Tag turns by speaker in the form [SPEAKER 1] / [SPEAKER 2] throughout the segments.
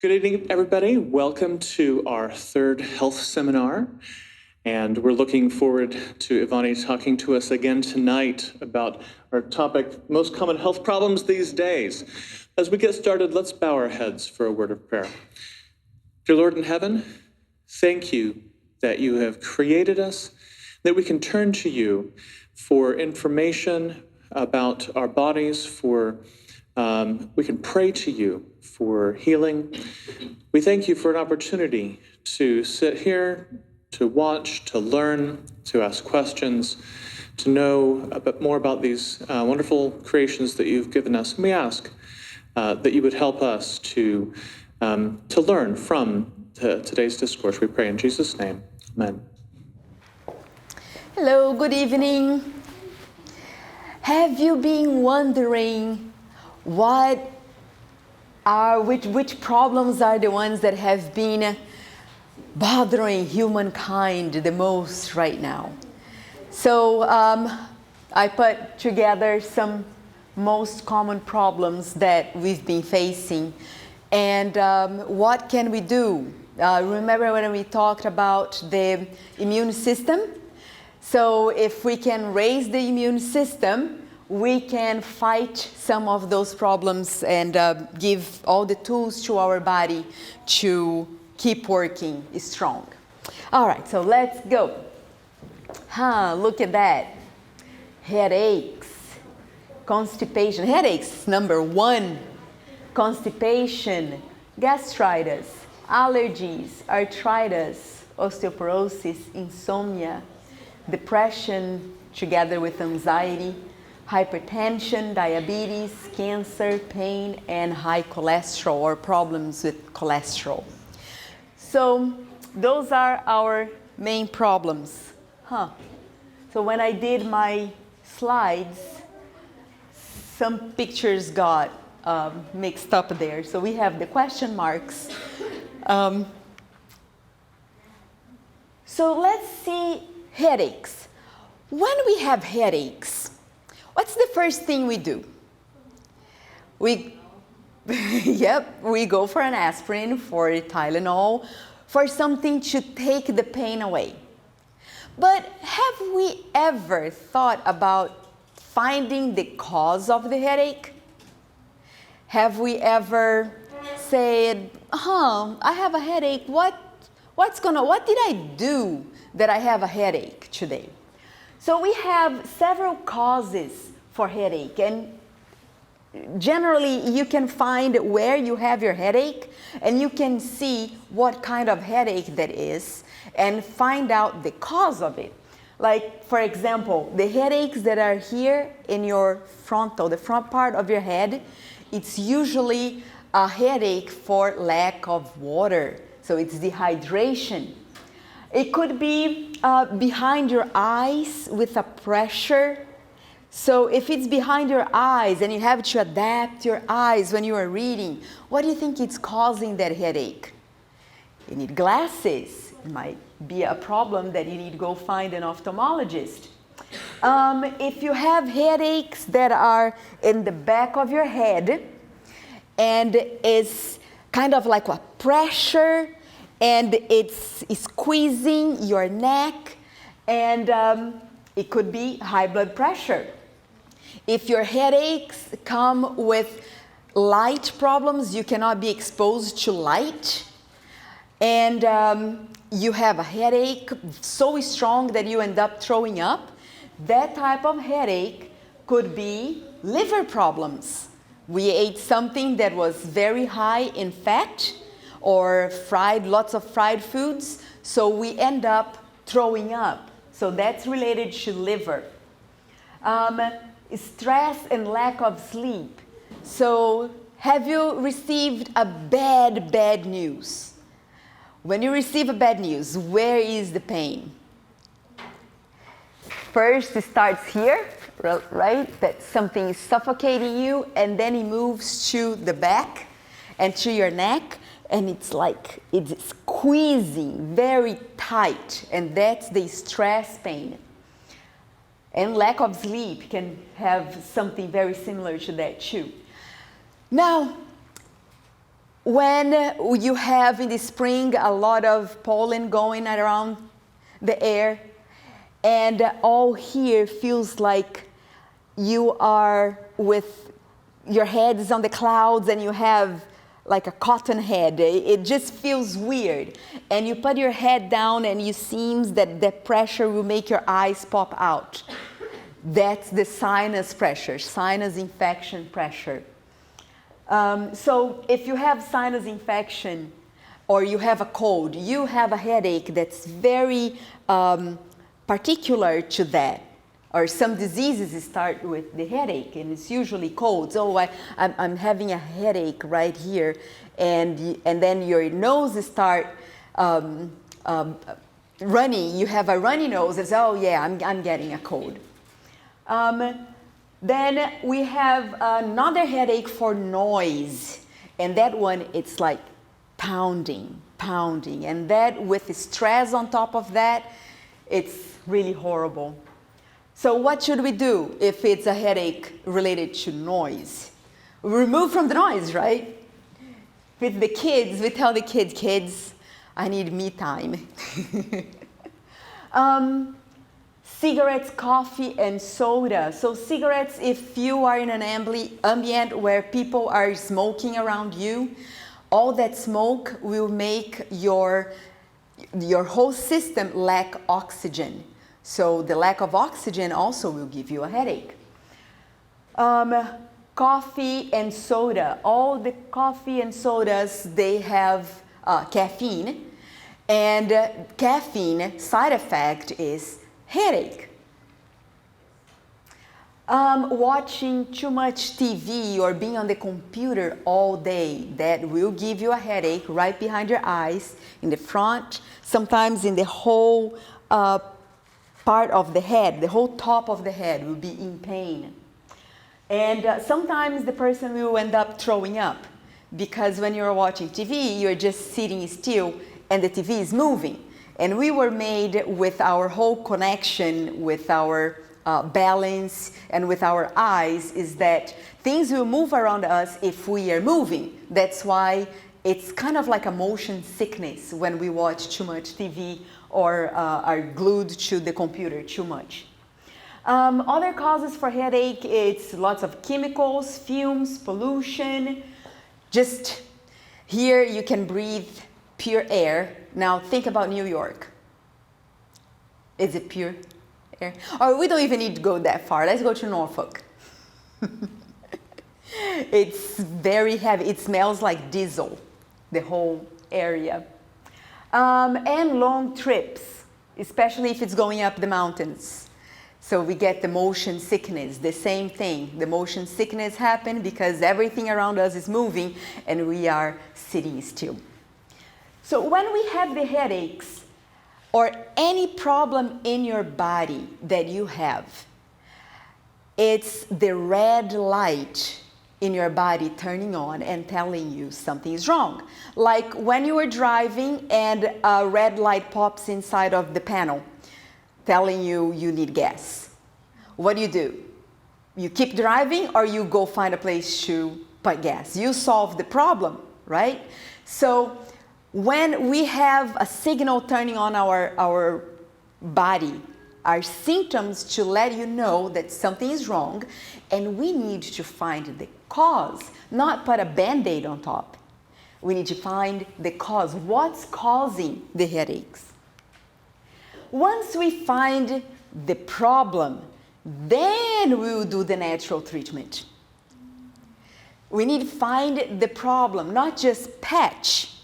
[SPEAKER 1] Good evening, everybody. Welcome to our third health seminar. And we're looking forward to Ivane talking to us again tonight about our topic, most common health problems these days. As we get started, let's bow our heads for a word of prayer. Dear Lord in heaven, thank you that you have created us, that we can turn to you for information about our bodies, we can pray to you for healing. We thank you for an opportunity to sit here, to watch, to learn, to ask questions, to know a bit more about these wonderful creations that you've given us. And we ask that you would help us to learn from today's discourse. We pray in Jesus' name. Amen.
[SPEAKER 2] Hello, good evening. Have you been wondering which problems are the ones that have been bothering humankind the most right now? So I put together some most common problems that we've been facing, and what can we do? Remember when we talked about the immune system? So if we can raise the immune system, we can fight some of those problems and give all the tools to our body to keep working strong. All right, so let's go. Look at that. Headaches, constipation. Headaches, number one. Constipation, gastritis, allergies, arthritis, osteoporosis, insomnia, depression together with anxiety, hypertension, diabetes, cancer, pain, and high cholesterol or problems with cholesterol. So those are our main problems. So when I did my slides, some pictures got mixed up there. So we have the question marks. So let's see headaches. When we have headaches, what's the first thing we do? We go for an aspirin, for a Tylenol, for something to take the pain away. But have we ever thought about finding the cause of the headache? Have we ever said, I have a headache, what did I do that I have a headache today? So we have several causes for headache, and generally you can find where you have your headache and you can see what kind of headache that is and find out the cause of it. Like, for example, the headaches that are here in your the front part of your head, it's usually a headache for lack of water. So it's dehydration. It could be behind your eyes with a pressure. So if it's behind your eyes and you have to adapt your eyes when you are reading, what do you think is causing that headache? You need glasses. It might be a problem that you need to go find an ophthalmologist. If you have headaches that are in the back of your head and it's kind of like a pressure and it's squeezing your neck, and it could be high blood pressure. If your headaches come with light problems, you cannot be exposed to light, and you have a headache so strong that you end up throwing up, that type of headache could be liver problems. We ate something that was very high in fat or lots of fried foods, so we end up throwing up. So that's related to liver. Stress and lack of sleep. So have you received a bad news? When you receive a bad news, where is the pain? First it starts here, right? That something is suffocating you, and then it moves to the back and to your neck, and it's like it's squeezing very tight, and that's the stress pain. And lack of sleep can have something very similar to that too. Now, When you have in the spring a lot of pollen going around the air, and all here feels like you are with your head is on the clouds and you have like a cotton head. It just feels weird. And you put your head down and it seems that the pressure will make your eyes pop out. That's the sinus pressure, sinus infection pressure. So if you have sinus infection or you have a cold, you have a headache that's very particular to that. Or some diseases start with the headache, and it's usually colds. Oh, I'm having a headache right here, and then your nose start running. You have a runny nose. It's, oh yeah, I'm getting a cold. Then we have another headache for noise, and that one it's like pounding, and that with the stress on top of that, it's really horrible. So what should we do if it's a headache related to noise? We remove from the noise, right? With the kids, we tell the kids, I need me time. Cigarettes, coffee, and soda. So cigarettes, if you are in an ambient where people are smoking around you, all that smoke will make your whole system lack oxygen. So the lack of oxygen also will give you a headache. Coffee and soda. All the coffee and sodas, they have caffeine. And caffeine side effect is headache. Watching too much TV or being on the computer all day, that will give you a headache right behind your eyes, in the front, sometimes in the whole part of the head, the whole top of the head will be in pain. And sometimes the person will end up throwing up, because when you're watching TV, you're just sitting still and the TV is moving. And we were made with our whole connection, with our balance, and with our eyes, is that things will move around us if we are moving. That's why it's kind of like a motion sickness when we watch too much TV or are glued to the computer too much. Other causes for headache, it's lots of chemicals, fumes, pollution. Just here you can breathe pure air. Now think about New York. Is it pure air? Or we don't even need to go that far. Let's go to Norfolk. It's very heavy. It smells like diesel, the whole area. And long trips, especially if it's going up the mountains. So we get the motion sickness, the same thing. The motion sickness happens because everything around us is moving and we are sitting still. So when we have the headaches or any problem in your body that you have, it's the red light in your body turning on and telling you something is wrong. Like when you are driving and a red light pops inside of the panel telling you you need gas. What do? You keep driving or you go find a place to put gas. You solve the problem, right? So when we have a signal turning on our body, our symptoms to let you know that something is wrong, and we need to find the cause, not put a Band-Aid on top. We need to find the cause. What's causing the headaches? Once we find the problem, then we will do the natural treatment. We need to find the problem, not just patch.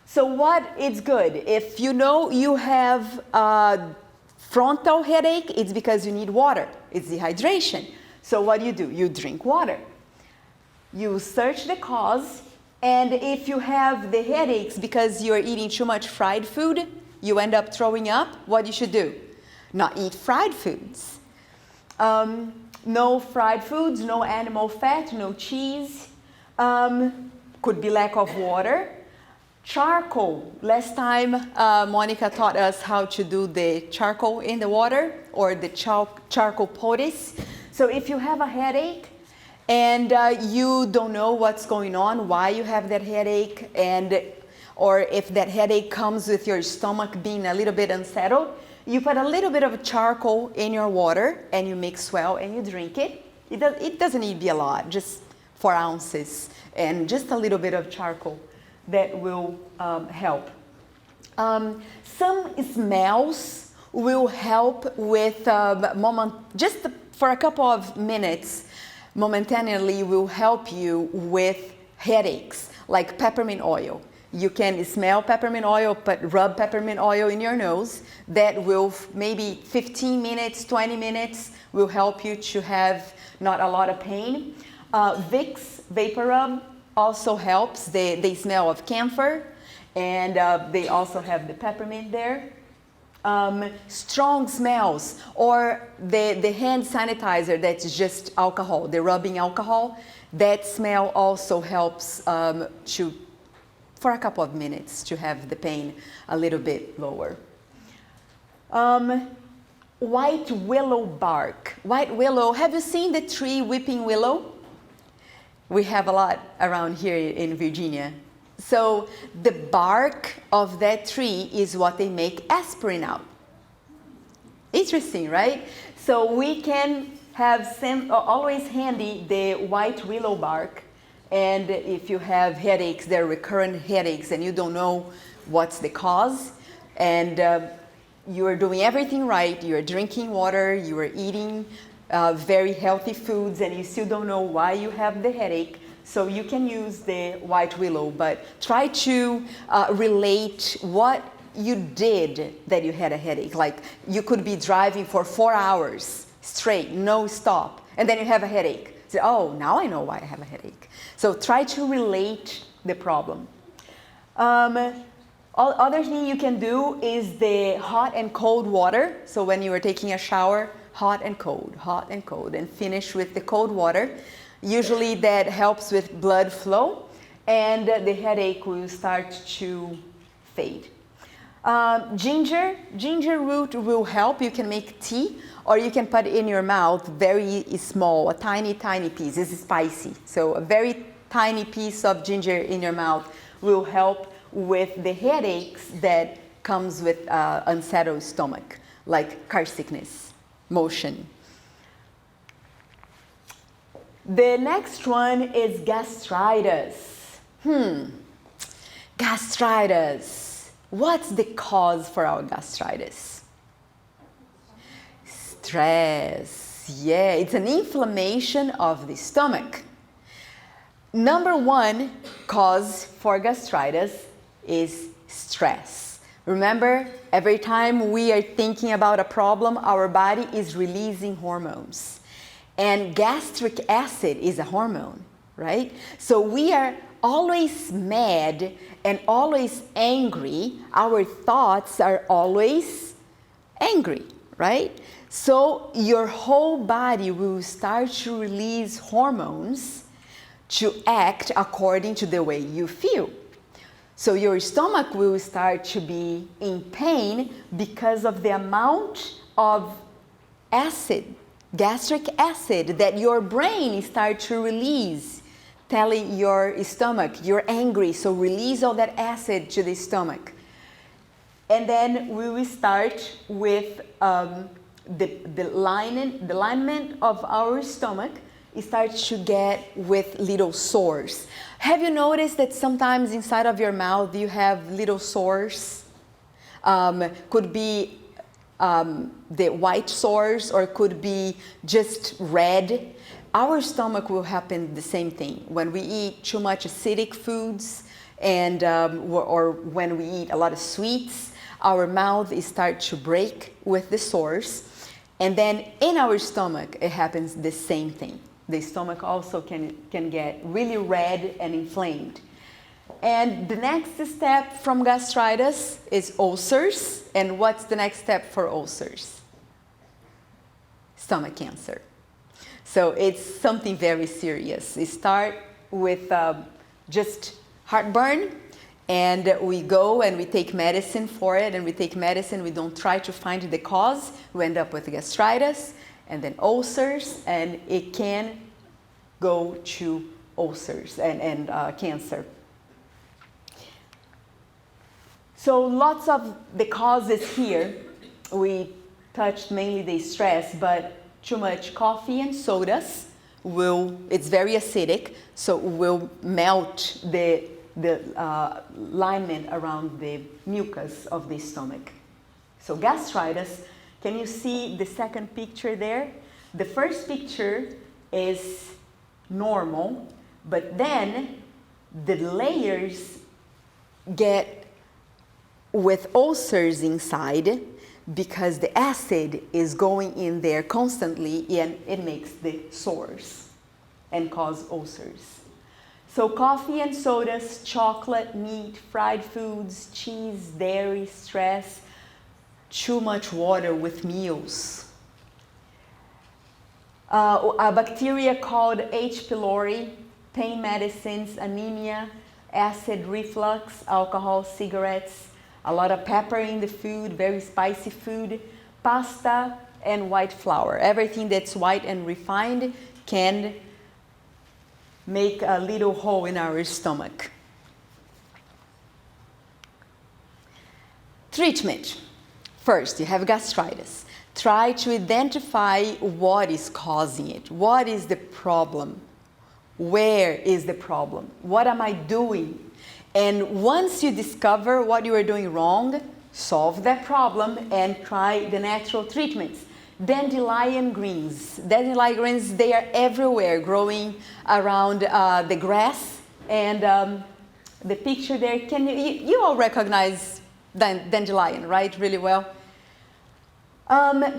[SPEAKER 2] So what is good? If you know you have a frontal headache, it's because you need water. It's dehydration. So what do? You drink water. You search the cause, and if you have the headaches because you're eating too much fried food, you end up throwing up, what you should do? Not eat fried foods. No fried foods, no animal fat, no cheese. Could be lack of water. Charcoal. Last time, Monica taught us how to do the charcoal in the water, or the charcoal poultice. So if you have a headache and you don't know what's going on, why you have that headache, or if that headache comes with your stomach being a little bit unsettled, you put a little bit of charcoal in your water and you mix well and you drink it. It doesn't need to be a lot, just 4 ounces and just a little bit of charcoal that will help. Some smells will help with just for a couple of minutes, momentarily will help you with headaches, like peppermint oil. You can smell peppermint oil, but rub peppermint oil in your nose. That will maybe 15 minutes, 20 minutes will help you to have not a lot of pain. Vicks Vapor Rub also helps. They smell of camphor, and they also have the peppermint there. Strong smells, or the hand sanitizer that's just alcohol, the rubbing alcohol, that smell also helps for a couple of minutes to have the pain a little bit lower. White willow bark. White willow, have you seen the tree weeping willow? We have a lot around here in Virginia. So the bark of that tree is what they make aspirin out. Interesting, right? So we can have always handy the white willow bark. And if you have headaches, they're recurrent headaches, and you don't know what's the cause, and you are doing everything right, you are drinking water, you are eating very healthy foods, and you still don't know why you have the headache, so you can use the white willow, but try to relate what you did that you had a headache. Like you could be driving for 4 hours straight, no stop, and then you have a headache. So, oh, now I know why I have a headache. So try to relate the problem. Other thing you can do is the hot and cold water. So when you are taking a shower, hot and cold, and finish with the cold water. Usually that helps with blood flow, and the headache will start to fade. Ginger root will help. You can make tea, or you can put in your mouth very small, a tiny piece. This is spicy, so a very tiny piece of ginger in your mouth will help with the headaches that comes with unsettled stomach, like car sickness, motion. The next one is gastritis. Gastritis. What's the cause for our gastritis? Stress. Yeah, it's an inflammation of the stomach. Number one cause for gastritis is stress. Remember, every time we are thinking about a problem, our body is releasing hormones. And gastric acid is a hormone, right? So we are always mad and always angry. Our thoughts are always angry, right? So your whole body will start to release hormones to act according to the way you feel. So your stomach will start to be in pain because of the amount of acid, gastric acid, that your brain starts to release, telling your stomach, you're angry, so release all that acid to the stomach. And then we will start with the alignment of our stomach. It starts to get with little sores. Have you noticed that sometimes inside of your mouth you have little sores? Could be the white sores, or could be just red. Our stomach will happen the same thing. When we eat too much acidic foods, and or when we eat a lot of sweets, our mouth starts to break with the sores. And then in our stomach, it happens the same thing. The stomach also can get really red and inflamed. And the next step from gastritis is ulcers. And what's the next step for ulcers? Stomach cancer. So it's something very serious. We start with just heartburn, and we go and we take medicine for it, and we take medicine, we don't try to find the cause, we end up with gastritis, and then ulcers, and it can go to ulcers and cancer. So lots of the causes here. We touched mainly the stress, but too much coffee and sodas it's very acidic, so will melt the lining around the mucus of the stomach. So gastritis, can you see the second picture there? The first picture is normal, but then the layers get with ulcers inside because the acid is going in there constantly and it makes the sores and cause ulcers. So coffee and sodas, chocolate, meat, fried foods, cheese, dairy, stress, too much water with meals. A bacteria called H. pylori, pain medicines, anemia, acid reflux, alcohol, cigarettes, a lot of pepper in the food, very spicy food, pasta and white flour. Everything that's white and refined can make a little hole in our stomach. Treatment. First, you have gastritis. Try to identify what is causing it. What is the problem? Where is the problem? What am I doing? And once you discover what you are doing wrong, solve that problem and try the natural treatments. Dandelion greens. Dandelion greens, they are everywhere, growing around the grass. And the picture there, you all recognize dandelion, right? Really well.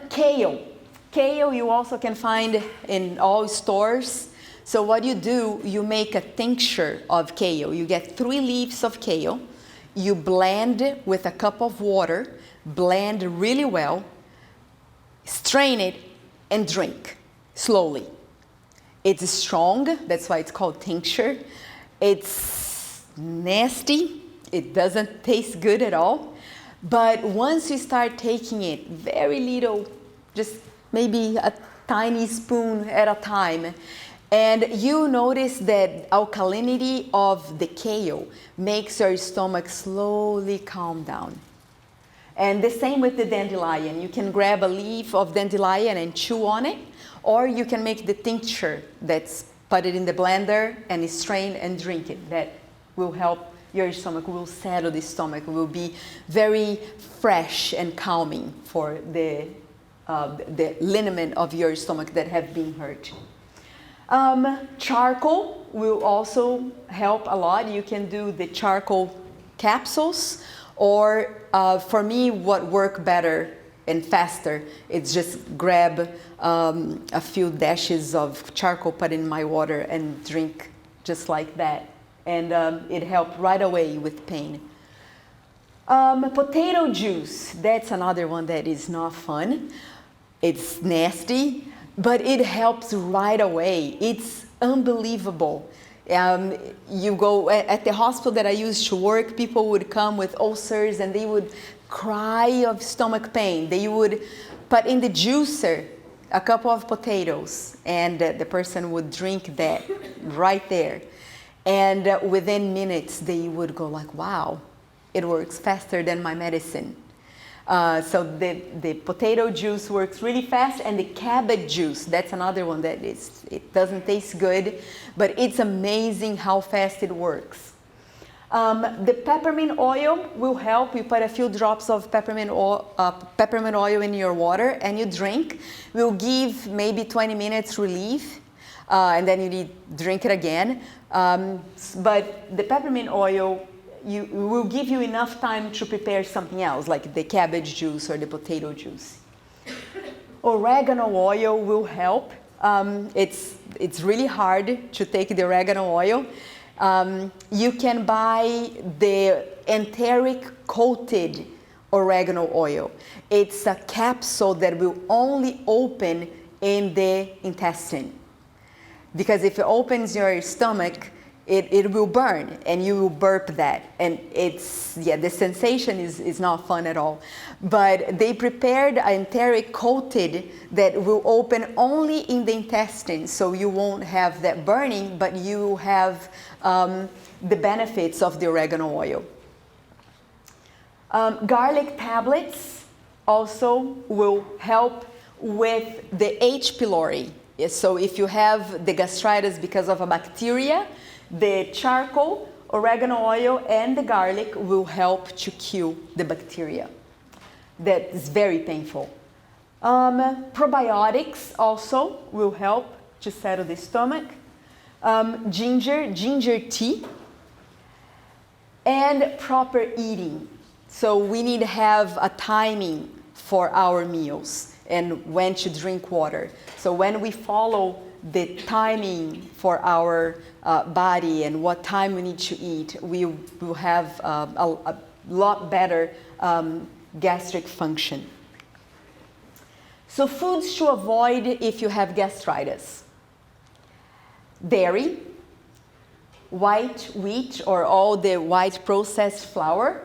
[SPEAKER 2] Kale. Kale you also can find in all stores. So what you do, you make a tincture of kale. You get 3 leaves of kale. You blend with a cup of water, blend really well, strain it, and drink slowly. It's strong, that's why it's called tincture. It's nasty, it doesn't taste good at all. But once you start taking it, very little, just maybe a tiny spoon at a time, and you notice that alkalinity of the kale makes your stomach slowly calm down. And the same with the dandelion. You can grab a leaf of dandelion and chew on it, or you can make the tincture put it in the blender and strain and drink it. That will help your stomach, will settle the stomach, will be very fresh and calming for the liniment of your stomach that have been hurt. Charcoal will also help a lot. You can do the charcoal capsules, or for me, what work better and faster, it's just grab a few dashes of charcoal, put in my water and drink just like that. And it helped right away with pain. Potato juice, that's another one that is not fun. It's nasty, but it helps right away. It's unbelievable. You go at the hospital that I used to work, people would come with ulcers and they would cry of stomach pain. They would put in the juicer a couple of potatoes and the person would drink that right there. And within minutes, they would go like, wow, it works faster than my medicine. So the potato juice works really fast, and the cabbage juice, that's another one that it doesn't taste good, but it's amazing how fast it works. The peppermint oil will help. You put a few drops of peppermint oil in your water and you drink. Will give maybe 20 minutes relief, and then you drink it again. But the peppermint oil will give you enough time to prepare something else, like the cabbage juice or the potato juice. Oregano oil will help. It's really hard to take the oregano oil. You can buy the enteric coated oregano oil. It's a capsule that will only open in the intestine. Because if it opens your stomach, it will burn and you will burp that. And it's, yeah, the sensation is not fun at all. But they prepared an enteric coated that will open only in the intestines, so you won't have that burning, but you will have the benefits of the oregano oil. Garlic tablets also will help with the H. pylori. So if you have the gastritis because of a bacteria, the charcoal, oregano oil, and the garlic will help to kill the bacteria. That is very painful. Probiotics also will help to settle the stomach. Ginger tea, and proper eating. So we need to have a timing for our meals and when to drink water. So when we follow the timing for our body and what time we need to eat, we will have a lot better gastric function. So foods to avoid if you have gastritis: dairy, white wheat or all the white processed flour,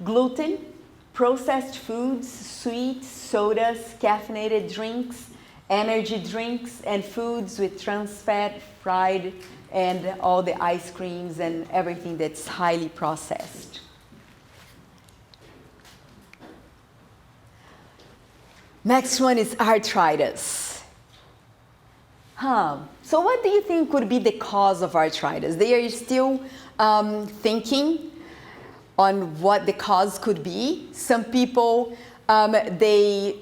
[SPEAKER 2] gluten, processed foods, sweets, sodas, caffeinated drinks, energy drinks, and foods with trans fat, fried, and all the ice creams and everything that's highly processed. Next one is arthritis. So what do you think could be the cause of arthritis? They are still thinking on what the cause could be. Some people, they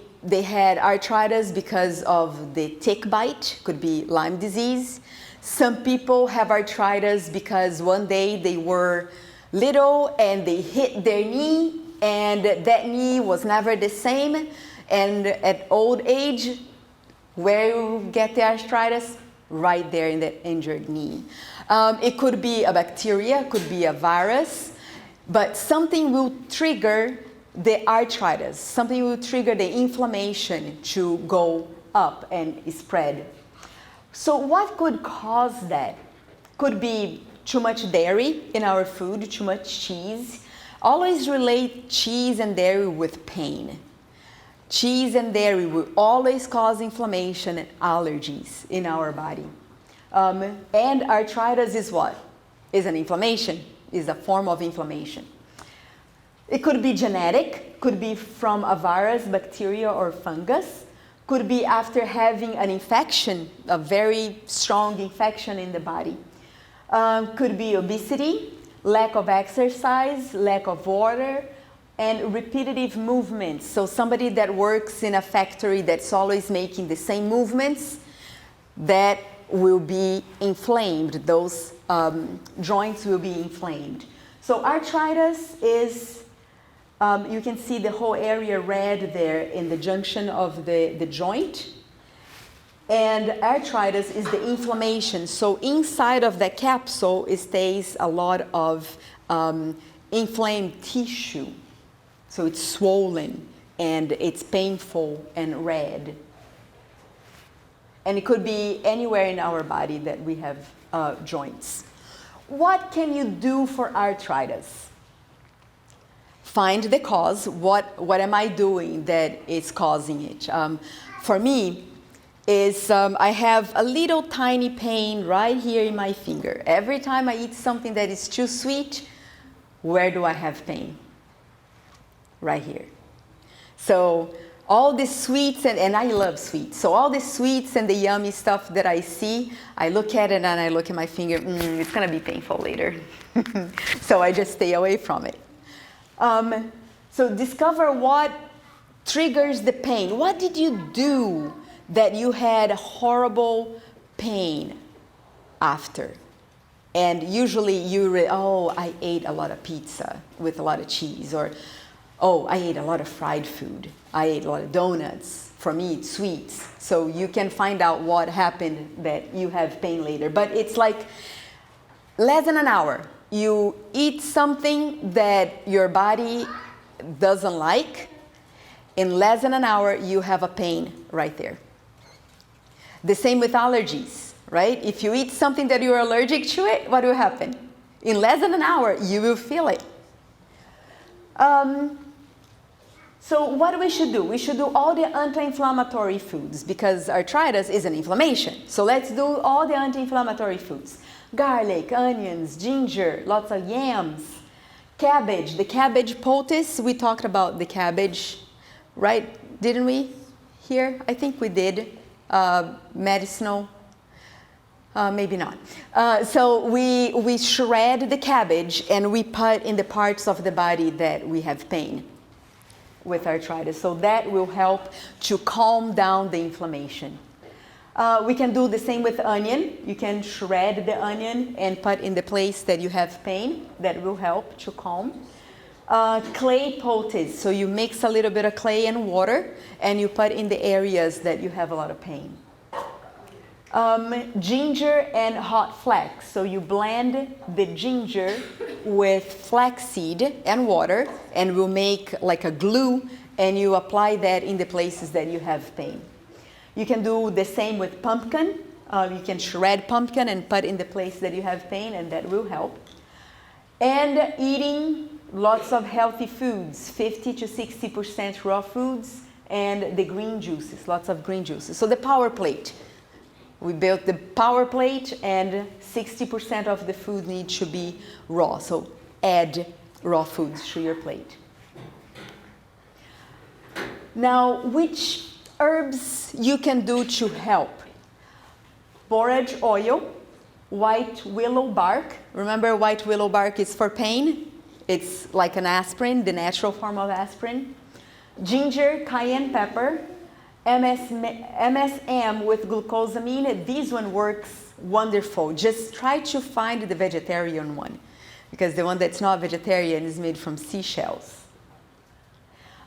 [SPEAKER 2] had arthritis because of the tick bite, could be Lyme disease. Some people have arthritis because one day they were little and they hit their knee and that knee was never the same. And at old age, where you get the arthritis? Right there in the injured knee. It could be a bacteria, could be a virus, but something will trigger the arthritis. Something will trigger the inflammation to go up and spread. So what could cause that? Could be too much dairy in our food, too much cheese. Always relate cheese and dairy with pain. Cheese and dairy will always cause inflammation and allergies in our body. And arthritis is what? Is an inflammation, is a form of inflammation. It could be genetic, could be from a virus, bacteria, or fungus. Could be after having an infection, a very strong infection in the body. Could be obesity, lack of exercise, lack of water, and repetitive movements. So somebody that works in a factory that's always making the same movements, that will be inflamed. Those joints will be inflamed. So arthritis is, you can see the whole area red there in the junction of the joint. And arthritis is the inflammation. So inside of the capsule, it stays a lot of inflamed tissue. So it's swollen and it's painful and red. And it could be anywhere in our body that we have joints. What can you do for arthritis? Find the cause. What am I doing that is causing it? For me, is I have a little tiny pain right here in my finger. Every time I eat something that is too sweet, where do I have pain? Right here. So all the sweets, and I love sweets, so all the sweets and the yummy stuff that I see, I look at it and I look at my finger, it's gonna be painful later. So I just stay away from it. So discover what triggers the pain. What did you do that you had horrible pain after? And usually I ate a lot of pizza with a lot of cheese, or I ate a lot of fried food. I ate a lot of donuts. For me, it's sweets. So you can find out what happened that you have pain later. But it's like less than an hour. You eat something that your body doesn't like. In less than an hour, you have a pain right there. The same with allergies. right? If you eat something that you're allergic to it, what will happen? In less than an hour, you will feel it. So what we should do? We should do all the anti-inflammatory foods because arthritis is an inflammation. So let's do all the anti-inflammatory foods. Garlic, onions, ginger, lots of yams, cabbage. The cabbage poultice, we talked about the cabbage, right? Didn't we? Here? I think we did. Medicinal. Maybe not. So we shred the cabbage and we put in the parts of the body that we have pain with arthritis. So that will help to calm down the inflammation. We can do the same with onion. You can shred the onion and put in the place that you have pain. That will help to calm. Clay poultice. So you mix a little bit of clay and water and you put in the areas that you have a lot of pain. Ginger and hot flax. So you blend the ginger with flaxseed and water and will make like a glue and you apply that in the places that you have pain. You can do the same with pumpkin. You can shred pumpkin and put in the place that you have pain and that will help. And eating lots of healthy foods, 50 to 60% raw foods and the green juices, lots of green juices. So the power plate. We built the power plate and 60% of the food needs to be raw. So add raw foods to your plate. Now, which herbs you can do to help? Borage oil, white willow bark. Remember, white willow bark is for pain. It's like an aspirin, the natural form of aspirin. Ginger, cayenne pepper. MSM with glucosamine, this one works wonderful. Just try to find the vegetarian one because the one that's not vegetarian is made from seashells.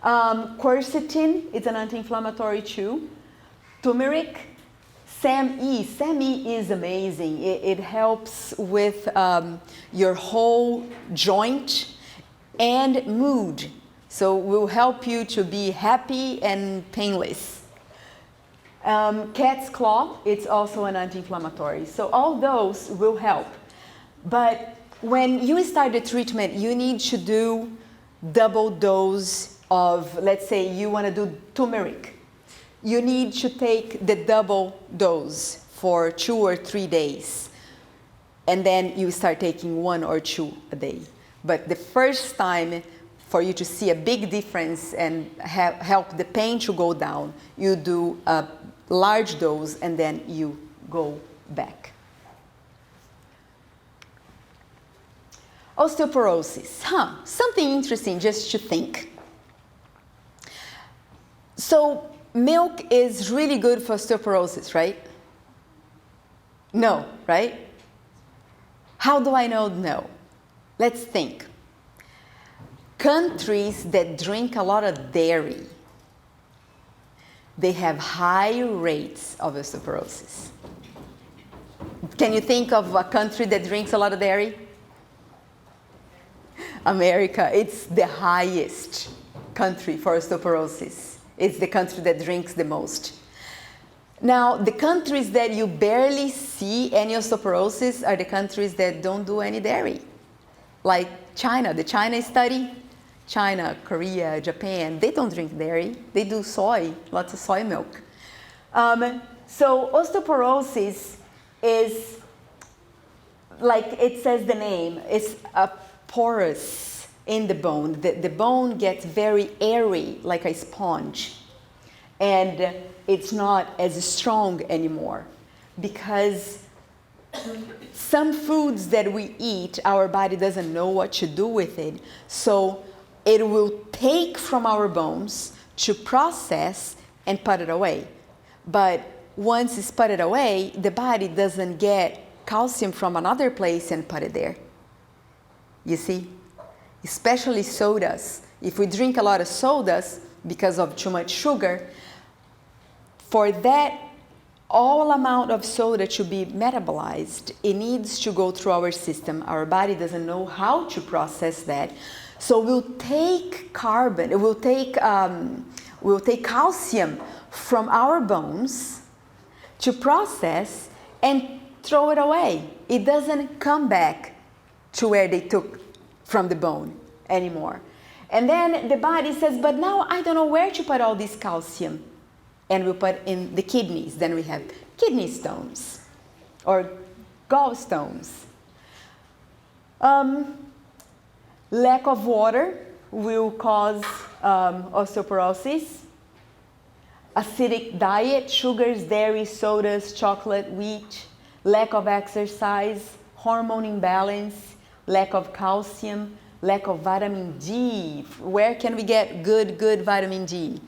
[SPEAKER 2] Quercetin, it's an anti-inflammatory too. Turmeric, SAMe. SAMe is amazing. It helps with your whole joint and mood. So it will help you to be happy and painless. Cat's claw, it's also an anti-inflammatory. So all those will help. But when you start the treatment, you need to do double dose of, let's say you want to do turmeric. You need to take the double dose for 2 or 3 days. And then you start taking 1 or 2 a day. But the first time, for you to see a big difference and help the pain to go down, you do a large dose and then you go back. Osteoporosis. Something interesting just to think. So milk is really good for osteoporosis, right? No, right? How do I know no? Let's think. Countries that drink a lot of dairy, they have high rates of osteoporosis. Can you think of a country that drinks a lot of dairy? America. It's the highest country for osteoporosis. It's the country that drinks the most. Now, the countries that you barely see any osteoporosis are the countries that don't do any dairy. Like China, the China study. China, Korea, Japan, they don't drink dairy. They do soy, lots of soy milk. So osteoporosis is, like it says the name, it's a porous in the bone. The bone gets very airy, like a sponge. And it's not as strong anymore because some foods that we eat, our body doesn't know what to do with it. So it will take from our bones to process and put it away. But once it's put it away, the body doesn't get calcium from another place and put it there. You see? Especially sodas. If we drink a lot of sodas because of too much sugar, for that all amount of soda to be metabolized, it needs to go through our system. Our body doesn't know how to process that. So we'll take carbon, we'll take calcium from our bones to process and throw it away. It doesn't come back to where they took from the bone anymore. And then the body says, but now I don't know where to put all this calcium. And we put in the kidneys. Then we have kidney stones or gallstones. Lack of water will cause osteoporosis. Acidic diet, sugars, dairy, sodas, chocolate, wheat. Lack of exercise, hormone imbalance, lack of calcium, lack of vitamin D. Where can we get good vitamin D?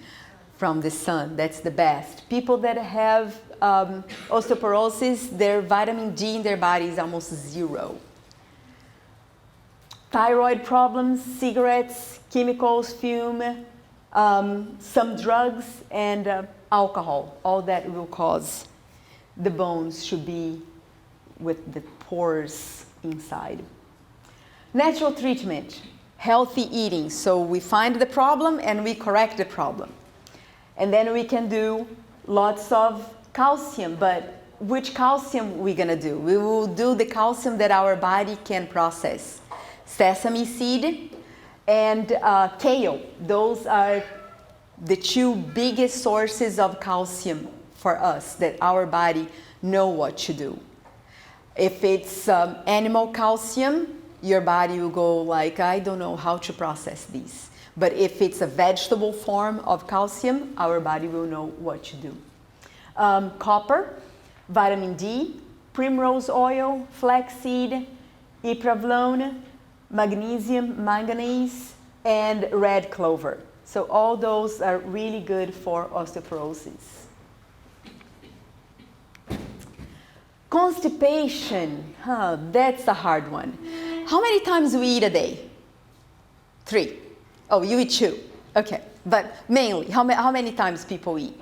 [SPEAKER 2] From the sun. That's the best. People that have osteoporosis, their vitamin D in their body is almost zero. Thyroid problems, cigarettes, chemicals, fume, some drugs, and alcohol. All that will cause the bones to be with the pores inside. Natural treatment, healthy eating. So we find the problem and we correct the problem. And then we can do lots of calcium, but which calcium we're gonna do? We will do the calcium that our body can process. Sesame seed and kale. Those are the two biggest sources of calcium for us that our body know what to do. If it's animal calcium, your body will go like, I don't know how to process these. But if it's a vegetable form of calcium, our body will know what to do. Copper, vitamin D, primrose oil, flaxseed, ipravlone, magnesium, manganese, and red clover. So all those are really good for osteoporosis. Constipation, that's a hard one. How many times we eat a day? 3. Oh, you eat 2. Okay, but mainly, how many times people eat?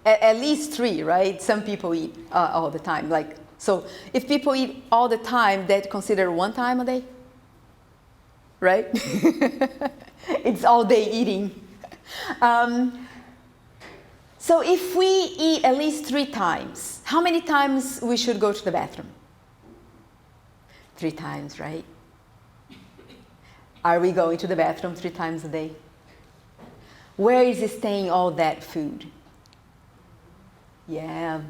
[SPEAKER 2] At least 3, right? Some people eat all the time. Like, so if people eat all the time, that's considered 1 time a day, right? It's all day eating. So if we eat at least 3 times, how many times we should go to the bathroom? 3 times, right? Are we going to the bathroom 3 times a day? Where is staying all that food? Yeah.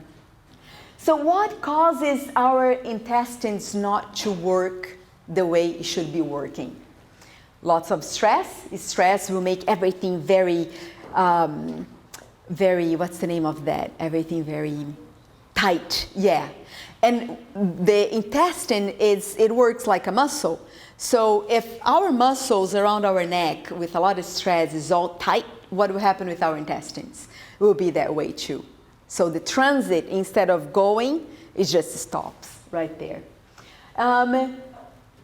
[SPEAKER 2] So what causes our intestines not to work the way it should be working? Lots of stress. Stress will make everything very, what's the name of that? Everything very tight, yeah. And the intestine, it works like a muscle. So if our muscles around our neck with a lot of stress is all tight, what will happen with our intestines? It will be that way too. So the transit, instead of going, it just stops right there.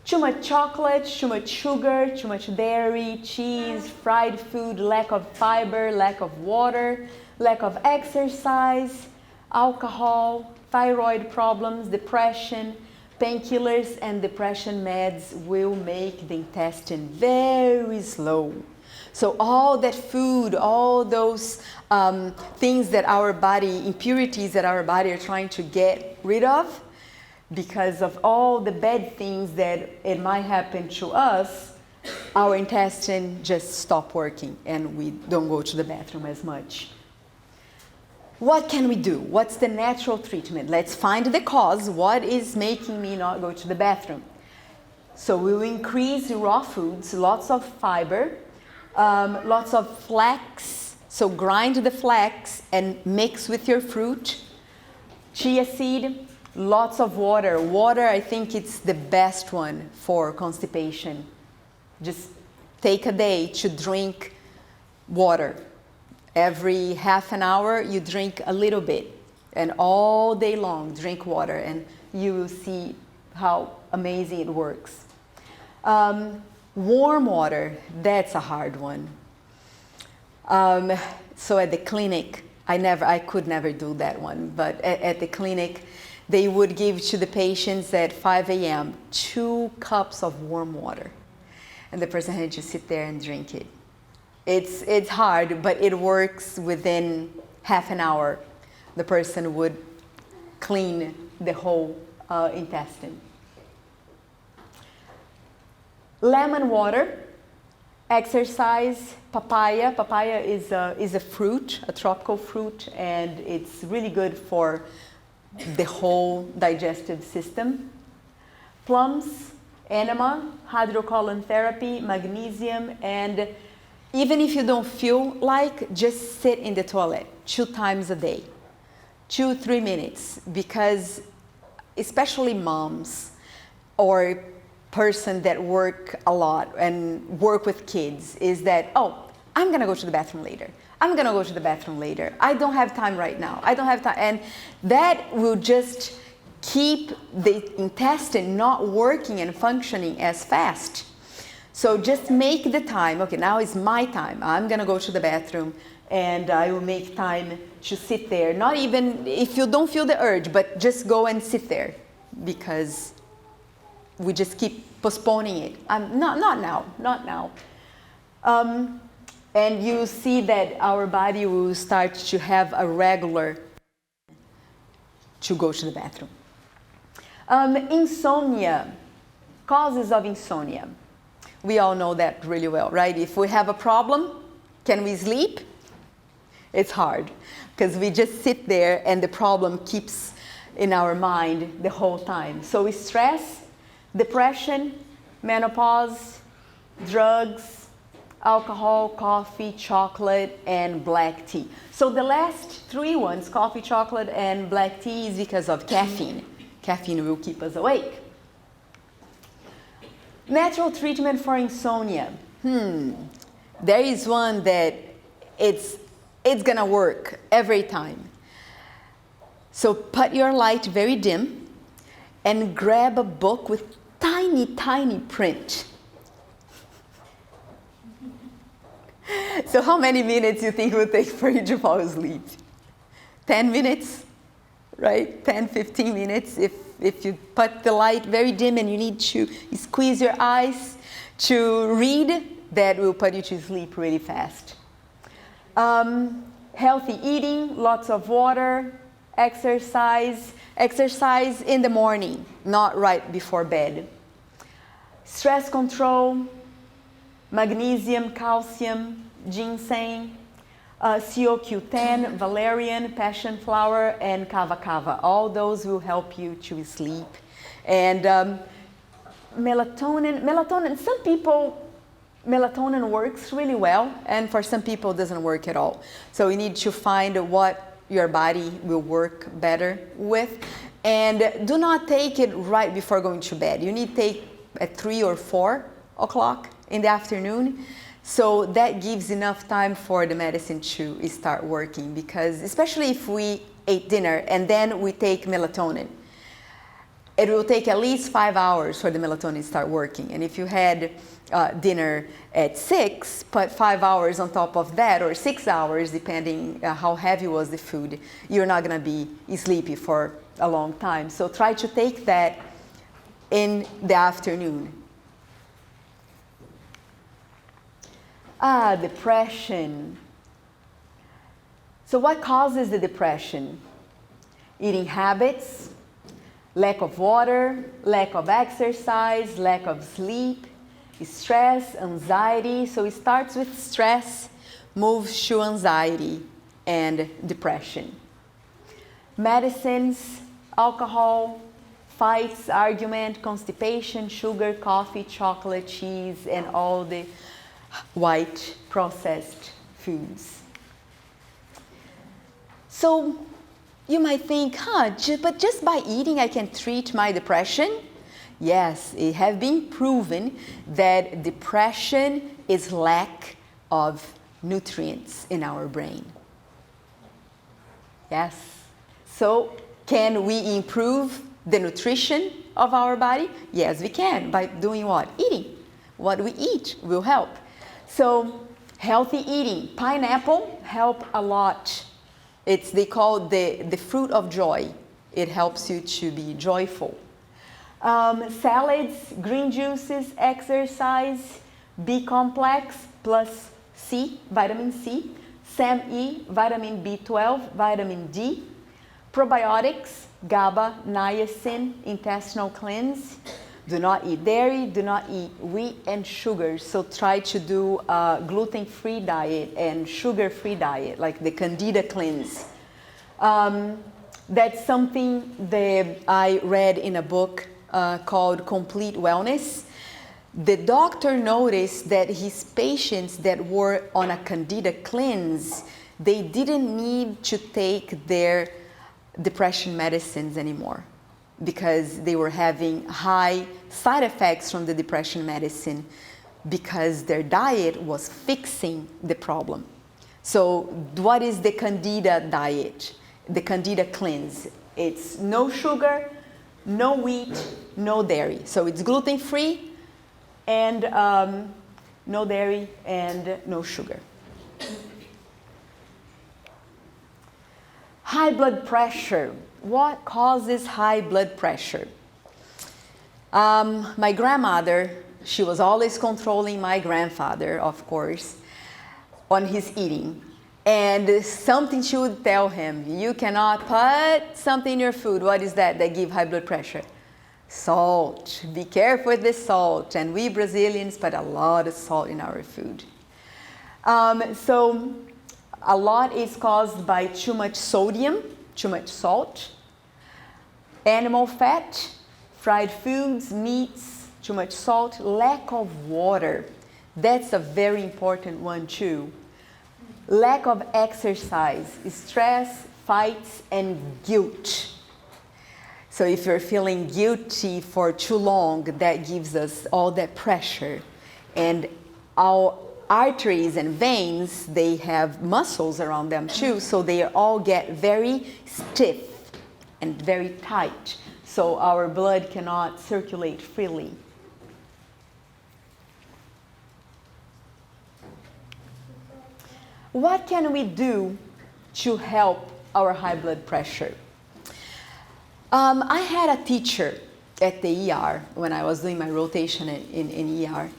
[SPEAKER 2] Too much chocolate, too much sugar, too much dairy, cheese, fried food, lack of fiber, lack of water, lack of exercise, alcohol, thyroid problems, depression, painkillers and depression meds will make the intestine very slow. So all that food, all those things that our body, impurities that our body are trying to get rid of, because of all the bad things that it might happen to us, our intestine just stop working and we don't go to the bathroom as much. What can we do? What's the natural treatment? Let's find the cause. What is making me not go to the bathroom? So we will increase raw foods, lots of fiber, lots of flax. So grind the flax and mix with your fruit. Chia seed, lots of water. Water, I think it's the best one for constipation. Just take a day to drink water. Every half an hour, you drink a little bit. And all day long, drink water. And you will see how amazing it works. Warm water, that's a hard one. So at the clinic, I could never do that one. But at the clinic, they would give to the patients at 5 a.m. 2 cups of warm water. And the person had to sit there and drink it. It's hard, but it works within half an hour. The person would clean the whole intestine. Lemon water, exercise, papaya. Papaya is a fruit, a tropical fruit, and it's really good for the whole digestive system. Plums, enema, hydrocolon therapy, magnesium, and even if you don't feel like, just sit in the toilet 2 times a day, 2-3 minutes, because especially moms or person that work a lot and work with kids is that, oh, I'm gonna go to the bathroom later. I'm gonna go to the bathroom later. I don't have time right now. I don't have time. And that will just keep the intestine not working and functioning as fast. So just make the time. Okay, now is my time. I'm gonna go to the bathroom and I will make time to sit there. Not even if you don't feel the urge, but just go and sit there, because we just keep postponing it. Not now. And you see that our body will start to have a regular to go to the bathroom. Insomnia, causes of insomnia. We all know that really well, right? If we have a problem, can we sleep? It's hard, because we just sit there and the problem keeps in our mind the whole time. So stress, depression, menopause, drugs, alcohol, coffee, chocolate, and black tea. So the last 3 ones, coffee, chocolate, and black tea, is because of caffeine. Caffeine will keep us awake. Natural treatment for insomnia. There is one that it's gonna work every time. So put your light very dim and grab a book with tiny print. So how many minutes you think it will take for you to fall asleep? 10 minutes, right? 10, 15 minutes. If you put the light very dim and you need to squeeze your eyes to read, that will put you to sleep really fast. Healthy eating, lots of water, exercise in the morning, not right before bed. Stress control, magnesium, calcium, ginseng, CoQ10, valerian, passion flower, and kava kava. All those will help you to sleep. And melatonin, some people, melatonin works really well, and for some people it doesn't work at all. So you need to find what your body will work better with. And do not take it right before going to bed. You need to take at 3 or 4 o'clock in the afternoon. So that gives enough time for the medicine to start working, because especially if we ate dinner and then we take melatonin, it will take at least 5 hours for the melatonin to start working. And if you had dinner at 6, put 5 hours on top of that, or 6 hours, depending how heavy was the food, you're not gonna be sleepy for a long time. So try to take that in the afternoon. Depression. So what causes the depression? Eating habits, lack of water, lack of exercise, lack of sleep, stress, anxiety. So it starts with stress, moves to anxiety and depression. Medicines, alcohol, fights, argument, constipation, sugar, coffee, chocolate, cheese, and all the white processed foods. So you might think, but just by eating I can treat my depression? Yes, it has been proven that depression is lack of nutrients in our brain. Yes. So can we improve the nutrition of our body? Yes, we can. By doing what? Eating. What we eat will help. So healthy eating. Pineapple help a lot. They call the fruit of joy. It helps you to be joyful. Salads, green juices, exercise, B complex plus C, vitamin C, SAM-E, vitamin B12, vitamin D, probiotics, GABA, niacin, intestinal cleanse. Do not eat dairy, do not eat wheat and sugar. So try to do a gluten-free diet and sugar-free diet, like the Candida cleanse. That's something that I read in a book called Complete Wellness. The doctor noticed that his patients that were on a Candida cleanse, they didn't need to take their depression medicines anymore, because they were having high side effects from the depression medicine because their diet was fixing the problem. So what is the Candida diet? The Candida cleanse. It's no sugar, no wheat, no dairy. So it's gluten-free and no dairy and no sugar. High blood pressure. What causes high blood pressure? My grandmother, she was always controlling my grandfather, of course, on his eating. And something she would tell him, you cannot put something in your food. What is that gives high blood pressure? Salt. Be careful with the salt. And we Brazilians put a lot of salt in our food. So a lot is caused by too much sodium, too much salt, animal fat, fried foods, meats, too much salt, lack of water. That's a very important one too. Lack of exercise, stress, fights, and guilt. So if you're feeling guilty for too long, that gives us all that pressure. And our arteries and veins, they have muscles around them too, so they all get very stiff and very tight. So our blood cannot circulate freely. What can we do to help our high blood pressure? I had a teacher at the ER when I was doing my rotation in ER.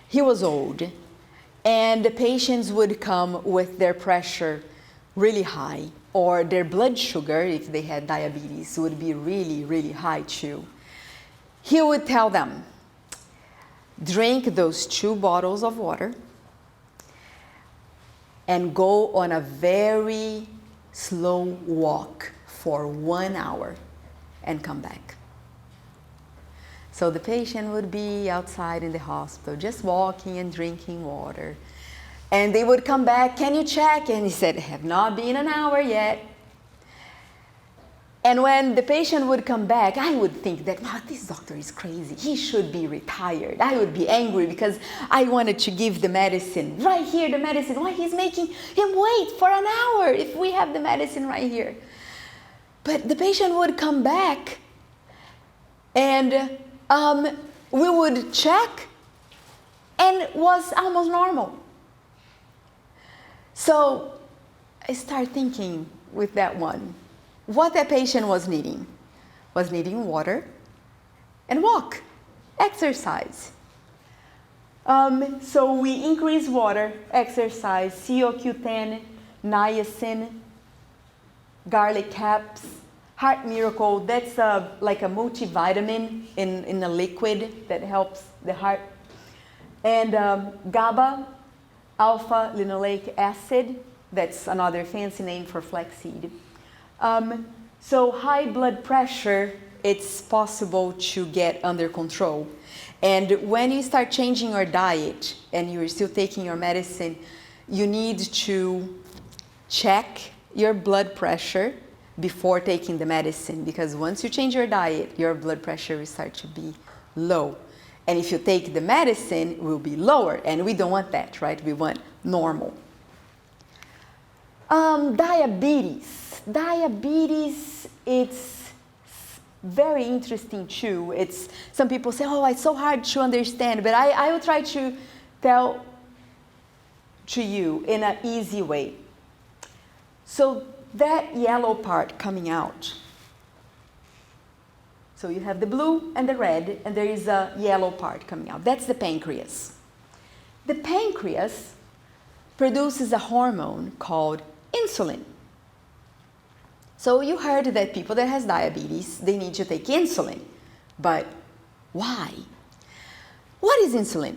[SPEAKER 2] He was old, and the patients would come with their pressure really high, or their blood sugar, if they had diabetes, would be really, really high too. He would tell them, drink those 2 bottles of water and go on a very slow walk for 1 hour and come back. So the patient would be outside in the hospital, just walking and drinking water. And they would come back, can you check? And he said, have not been an hour yet. And when the patient would come back, I would think that, wow, this doctor is crazy. He should be retired. I would be angry because I wanted to give the medicine. Right here, the medicine. Why he's making him wait for an hour if we have the medicine right here? But the patient would come back and we would check and it was almost normal. So I started thinking with that one, what that patient was needing water and walk, exercise. So we increase water, exercise, CoQ10, niacin, garlic caps, Heart Miracle, that's like a multivitamin in a liquid that helps the heart. And GABA, alpha linoleic acid, that's another fancy name for flaxseed. So high blood pressure, it's possible to get under control. And when you start changing your diet and you're still taking your medicine, you need to check your blood pressure before taking the medicine, because once you change your diet, your blood pressure will start to be low. And if you take the medicine, it will be lower, and we don't want that, right? We want normal. Diabetes. Diabetes, it's very interesting too. It's, some people say, oh, it's so hard to understand, but I will try to tell to you in an easy way. So that yellow part coming out. So you have the blue and the red, and there is a yellow part coming out. That's the pancreas. The pancreas produces a hormone called insulin. So you heard that people that has diabetes, they need to take insulin. But why? What is insulin?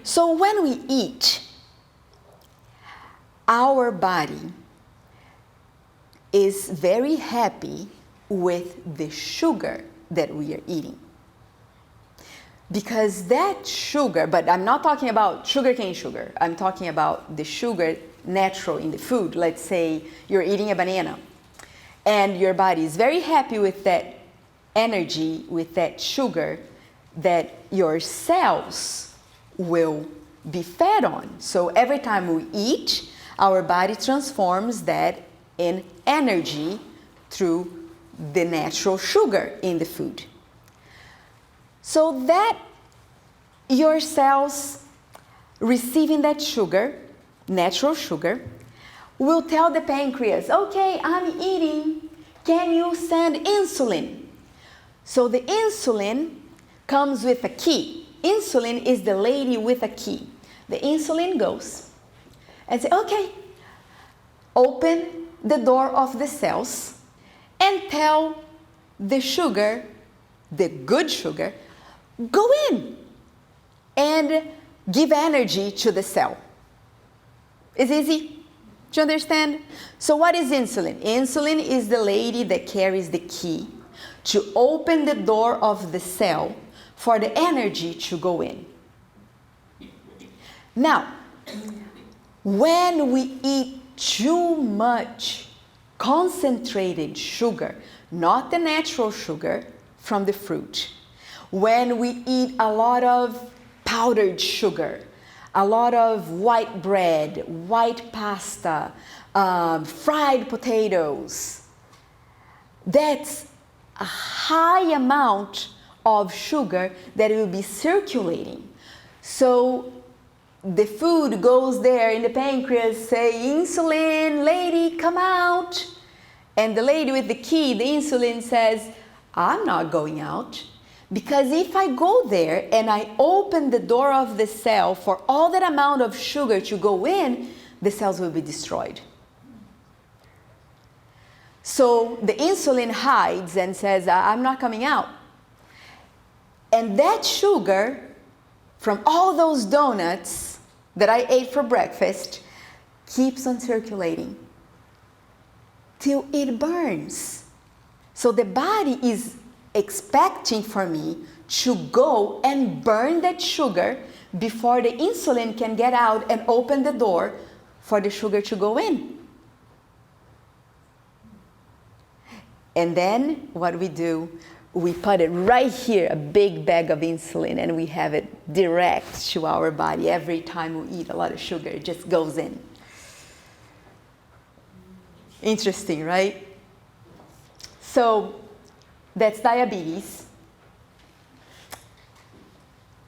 [SPEAKER 2] So when we eat, our body is very happy with the sugar that we are eating. Because that sugar, but I'm not talking about sugarcane sugar, I'm talking about the sugar natural in the food. Let's say you're eating a banana and your body is very happy with that energy, with that sugar that your cells will be fed on. So every time we eat, our body transforms that in energy through the natural sugar in the food. So that your cells receiving that sugar, natural sugar, will tell the pancreas, okay, I'm eating, can you send insulin? So the insulin comes with a key. Insulin is the lady with a key. The insulin goes and says, okay, open the door of the cells and tell the sugar, the good sugar, go in and give energy to the cell. It's easy to understand. So what is insulin? Insulin is the lady that carries the key to open the door of the cell for the energy to go in. Now, when we eat too much concentrated sugar, not the natural sugar from the fruit, when we eat a lot of powdered sugar, a lot of white bread, white pasta, fried potatoes, that's a high amount of sugar that will be circulating. So the food goes there in the pancreas, say, insulin, lady, come out. And the lady with the key, the insulin, says, I'm not going out. Because if I go there and I open the door of the cell for all that amount of sugar to go in, the cells will be destroyed. So the insulin hides and says, I'm not coming out. And that sugar from all those donuts that I ate for breakfast keeps on circulating till it burns. So the body is expecting for me to go and burn that sugar before the insulin can get out and open the door for the sugar to go in. And then what we do, we put it right here, a big bag of insulin, and we have it direct to our body. Every time we eat a lot of sugar, it just goes in. Interesting, right? So that's diabetes.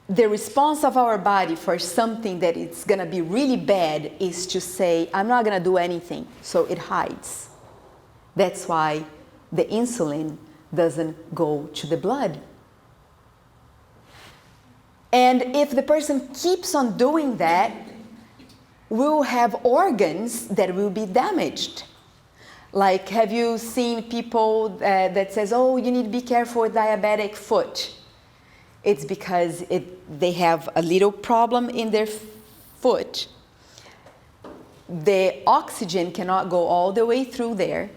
[SPEAKER 2] The response of our body for something that it's going to be really bad is to say, I'm not going to do anything. So it hides. That's why the insulin doesn't go to the blood. And if the person keeps on doing that, we'll have organs that will be damaged. Like, have you seen people that says, oh, you need to be careful with diabetic foot? It's because they have a little problem in their foot. The oxygen cannot go all the way through there,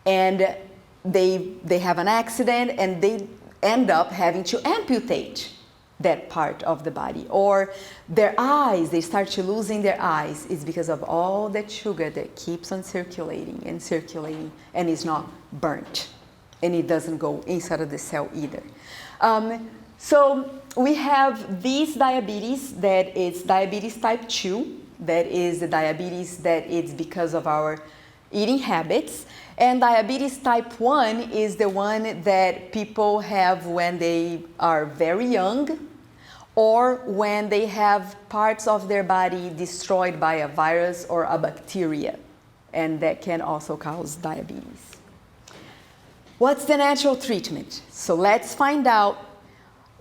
[SPEAKER 2] and they have an accident and they end up having to amputate that part of the body. Or their eyes, they start to losing their eyes. It's because of all that sugar that keeps on circulating and is not burnt. And it doesn't go inside of the cell either. So we have this diabetes that is diabetes type 2. That is the diabetes that is because of our eating habits. And diabetes type 1 is the one that people have when they are very young or when they have parts of their body destroyed by a virus or a bacteria. And that can also cause diabetes. What's the natural treatment? So let's find out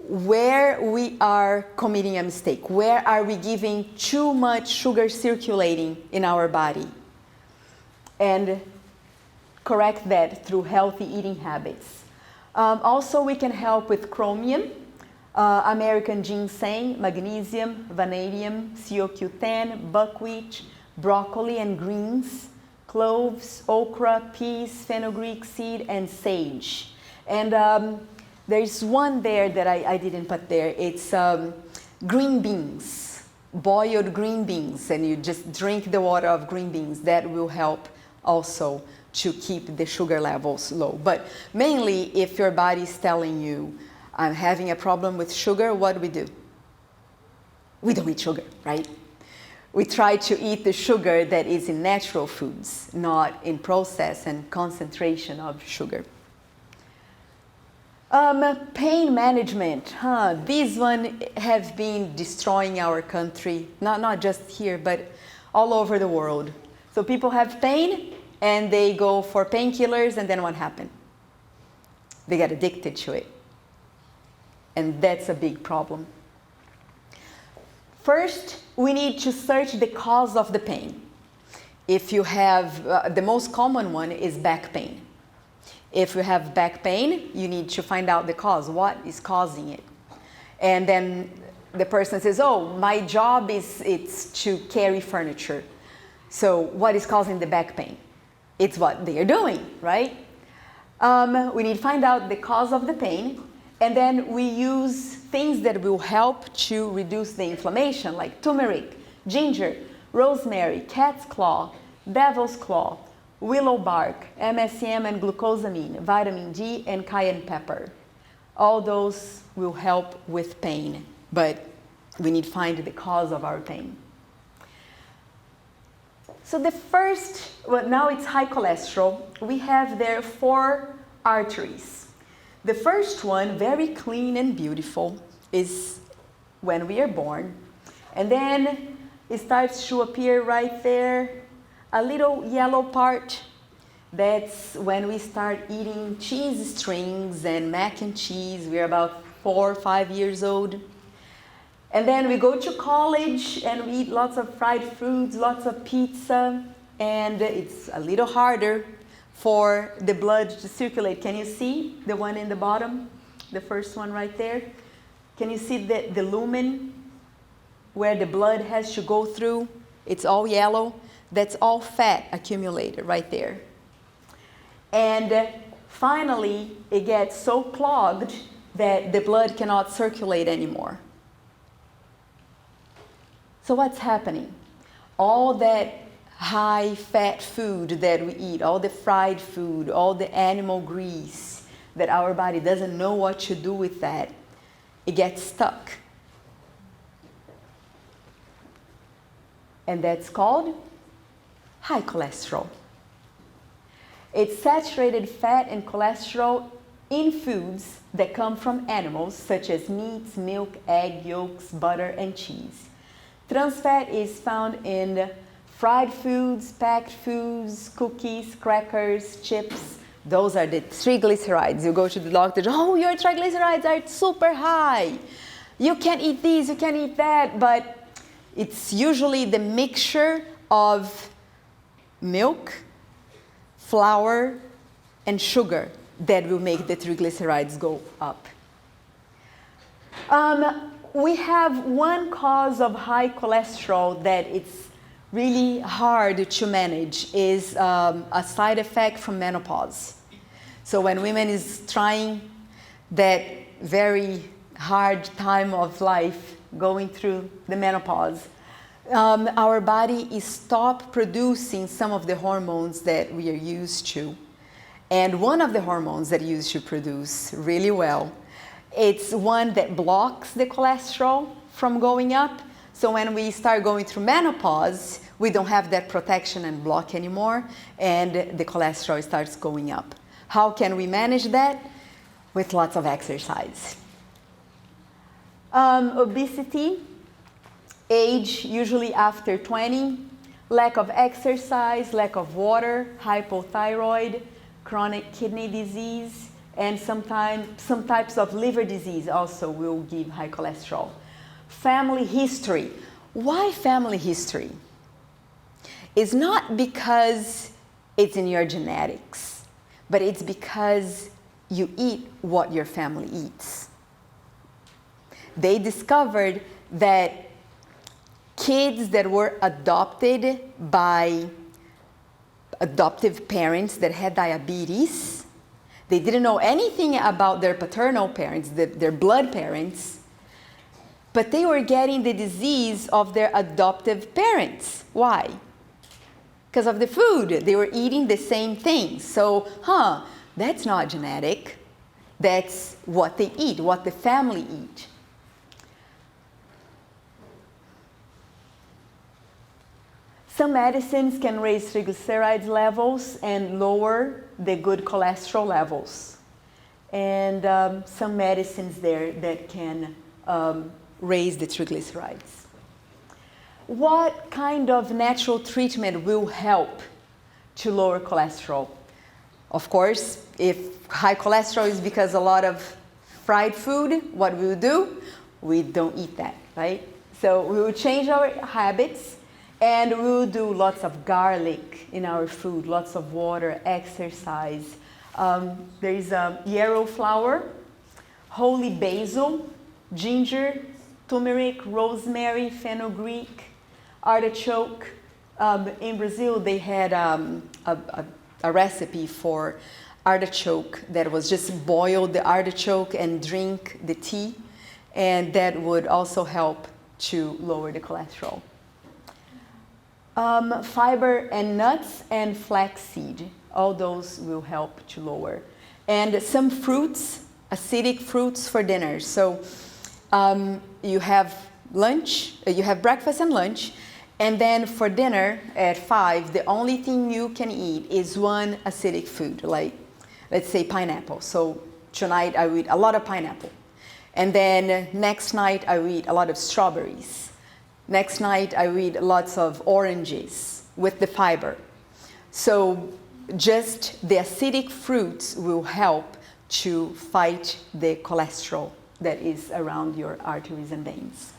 [SPEAKER 2] where we are committing a mistake. Where are we giving too much sugar circulating in our body? and correct that through healthy eating habits. Also, we can help with chromium, American ginseng, magnesium, vanadium, CoQ10, buckwheat, broccoli and greens, cloves, okra, peas, fenugreek seed, and sage. And there's one there that I didn't put there. It's green beans, boiled green beans, and you just drink the water of green beans. That will help also to keep the sugar levels low. But mainly, if your body is telling you, I'm having a problem with sugar, what do? We don't eat sugar, right? We try to eat the sugar that is in natural foods, not in process and concentration of sugar. Pain management, this one has been destroying our country, not just here, but all over the world. So people have pain and they go for painkillers, and then what happens? They get addicted to it. And that's a big problem. First, we need to search the cause of the pain. If you have, the most common one is back pain. If you have back pain, you need to find out the cause. What is causing it? And then the person says, oh, my job it's to carry furniture. So what is causing the back pain? It's what they are doing, right? We need to find out the cause of the pain, and then we use things that will help to reduce the inflammation, like turmeric, ginger, rosemary, cat's claw, devil's claw, willow bark, MSM and glucosamine, vitamin D, and cayenne pepper. All those will help with pain, but we need to find the cause of our pain. So the first, well, now it's high cholesterol. We have there 4 arteries. The first one, very clean and beautiful, is when we are born. And then it starts to appear right there, a little yellow part. That's when we start eating cheese strings and mac and cheese. We're about 4 or 5 years old. And then we go to college and we eat lots of fried foods, lots of pizza, and it's a little harder for the blood to circulate. Can you see the one in the bottom? The first one right there? Can you see the lumen where the blood has to go through? It's all yellow. That's all fat accumulated right there. And finally, it gets so clogged that the blood cannot circulate anymore. So what's happening? All that high fat food that we eat, all the fried food, all the animal grease, that our body doesn't know what to do with that, it gets stuck. And that's called high cholesterol. It's saturated fat and cholesterol in foods that come from animals, such as meats, milk, egg yolks, butter, and cheese. Trans fat is found in fried foods, packed foods, cookies, crackers, chips. Those are the triglycerides. You go to the doctor, oh, your triglycerides are super high. You can't eat this, you can't eat that. But it's usually the mixture of milk, flour, and sugar that will make the triglycerides go up. We have one cause of high cholesterol that it's really hard to manage, is a side effect from menopause. So when women is trying that very hard time of life, going through the menopause, our body is stop producing some of the hormones that we are used to. And one of the hormones that used to produce really well, it's one that blocks the cholesterol from going up. So when we start going through menopause, we don't have that protection and block anymore, and the cholesterol starts going up. How can we manage that? With lots of exercise. Obesity, age usually after 20, lack of exercise, lack of water, hypothyroid, chronic kidney disease, and sometimes some types of liver disease also will give high cholesterol. Family history. Why family history? It's not because it's in your genetics, but it's because you eat what your family eats. They discovered that kids that were adopted by adoptive parents that had diabetes, they didn't know anything about their paternal parents, their blood parents, but they were getting the disease of their adoptive parents. Why? Because of the food. They were eating the same things. So, that's not genetic. That's what they eat, what the family eat. Some medicines can raise triglycerides levels and lower the good cholesterol levels. And some medicines there that can raise the triglycerides. What kind of natural treatment will help to lower cholesterol? Of course, if high cholesterol is because a lot of fried food, what we will do? We don't eat that, right? So we will change our habits, and we will do lots of garlic in our food, lots of water, exercise. There is yarrow flower, holy basil, ginger, turmeric, rosemary, fenugreek, artichoke. In Brazil, they had a recipe for artichoke that was just boil the artichoke and drink the tea, and that would also help to lower the cholesterol. Fiber and nuts and flaxseed, all those will help to lower. And some fruits, acidic fruits for dinner. So you have lunch, you have breakfast and lunch, and then for dinner at 5, the only thing you can eat is one acidic food, like let's say pineapple. So tonight I will eat a lot of pineapple. And then next night I will eat a lot of strawberries. Next night I will eat lots of oranges with the fiber. So just the acidic fruits will help to fight the cholesterol that is around your arteries and veins.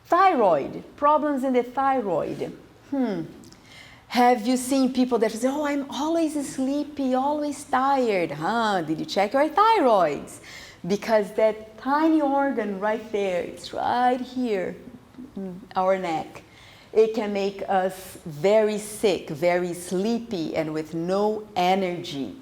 [SPEAKER 2] Thyroid, problems in the thyroid. Have you seen people that say, oh, I'm always sleepy, always tired? Did you check your thyroids? Because that tiny organ right there, it's right here, in our neck. It can make us very sick, very sleepy, and with no energy.